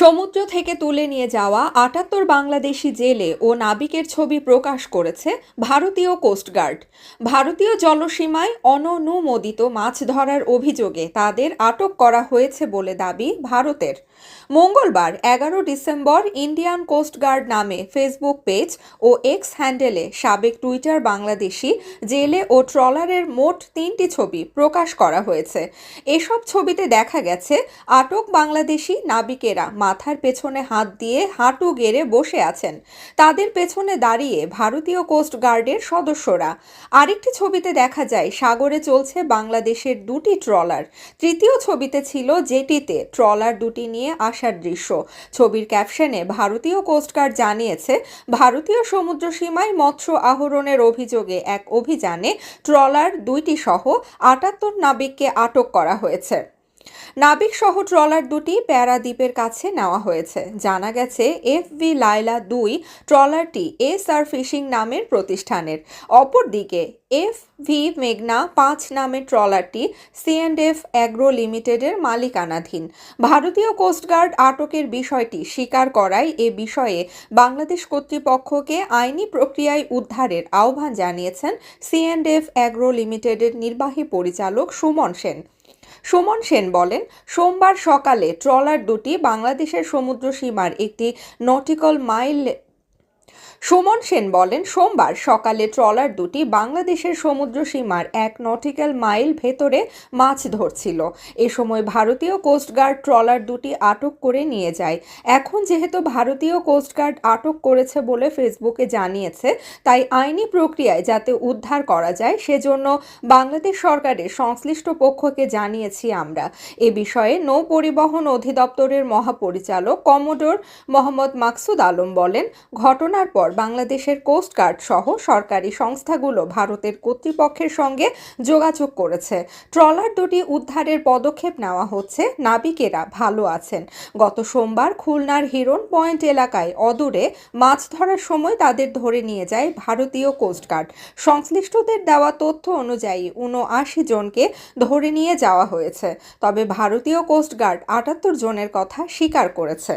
সমুদ্র থেকে তুলে নিয়ে যাওয়া ৭৮ বাংলাদেশি জেলে ও নাবিকের ছবি প্রকাশ করেছে ভারতীয় কোস্টগার্ড। ভারতীয় জলসীমায় অননুমোদিত মাছ ধরার অভিযোগে তাদের আটক করা হয়েছে বলে দাবি ভারতের। মঙ্গলবার ১১ ডিসেম্বর ইন্ডিয়ান কোস্টগার্ড নামে ফেসবুক পেজ ও এক্স হ্যান্ডেলে সাবেক টুইটার বাংলাদেশি জেলে ও ট্রলারের মোট ৩টি ছবি প্রকাশ করা হয়েছে। এসব ছবিতে দেখা গেছে আটক বাংলাদেশি নাবিকেরা মাথার পেছনে হাত দিয়ে হাঁটু গেড়ে বসে আছেন। তাদের পেছনে দাঁড়িয়ে ভারতীয় কোস্ট গার্ডের সদস্যরা। আরেকটি ছবিতে দেখা যায় সাগরে চলছে বাংলাদেশের দুটি ট্রলার। তৃতীয় ছবিতে ছিল জেটিতে ট্রলার দুটি নিয়ে আসার দৃশ্য। ছবির ক্যাপশনে ভারতীয় কোস্টগার্ড জানিয়েছে, ভারতীয় সমুদ্র সীমায় মৎস্য আহরণের অভিযোগে এক অভিযানে ট্রলার দুইটি সহ ৭৮ নাবিককে আটক করা হয়েছে। নাবিক সহ ট্রলার দুটি প্যারাদ্বীপের কাছে নেওয়া হয়েছে। জানা গেছে FV লায়লা ২ ট্রলারটি SR ফিশিং নামের প্রতিষ্ঠানের। অপরদিকে FV মেঘনা ৫ নামের ট্রলারটি C&F অ্যাগ্রো লিমিটেডের মালিকানাধীন। ভারতীয় কোস্টগার্ড আটকের বিষয়টি স্বীকার করায় এ বিষয়ে বাংলাদেশ কর্তৃপক্ষকে আইনি প্রক্রিয়ায় উদ্ধারের আহ্বান জানিয়েছেন C&F অ্যাগ্রো লিমিটেডের নির্বাহী পরিচালক সুমন সেন। সুমন সেন বলেন, সোমবার সকালে ট্রলার দুটি বাংলাদেশের সমুদ্র সীমার একটি নটিক্যাল মাইল সুমন সেন বলেন, সোমবার সকালে ট্রলার দুটি বাংলাদেশের সমুদ্র সীমার ১ নটিক্যাল মাইল ভেতরে মাছ ধরছিল। এ সময় ভারতীয় কোস্টগার্ড ট্রলার দুটি আটক করে নিয়ে যায়। এখন যেহেতু ভারতীয় কোস্টগার্ড আটক করেছে বলে ফেসবুকে জানিয়েছে, তাই আইনি প্রক্রিয়ায় যাতে উদ্ধার করা যায় সেজন্য বাংলাদেশ সরকারের সংশ্লিষ্ট পক্ষকে জানিয়েছি আমরা। এ বিষয়ে নৌ পরিবহন অধিদপ্তরের মহাপরিচালক কমোডোর মোহাম্মদ মাকসুদ আলম বলেন, ঘটনার পর বাংলাদেশের কোস্টগার্ড সহ সরকারি সংস্থাগুলো ভারতের কর্তৃপক্ষের সঙ্গে যোগাযোগ করেছে। ট্রলার দুটি উদ্ধারের পদক্ষেপ নেওয়া হচ্ছে। নাবিকেরা ভালো আছেন। গত সোমবার খুলনার হিরন পয়েন্ট এলাকায় অদূরে মাছ ধরার সময় তাদের ধরে নিয়ে যায় ভারতীয় কোস্টগার্ড। সংশ্লিষ্টদের দেওয়া তথ্য অনুযায়ী ৭৯ জনকে ধরে নিয়ে যাওয়া হয়েছে। তবে ভারতীয় কোস্টগার্ড ৭৮ জনের কথা স্বীকার করেছে।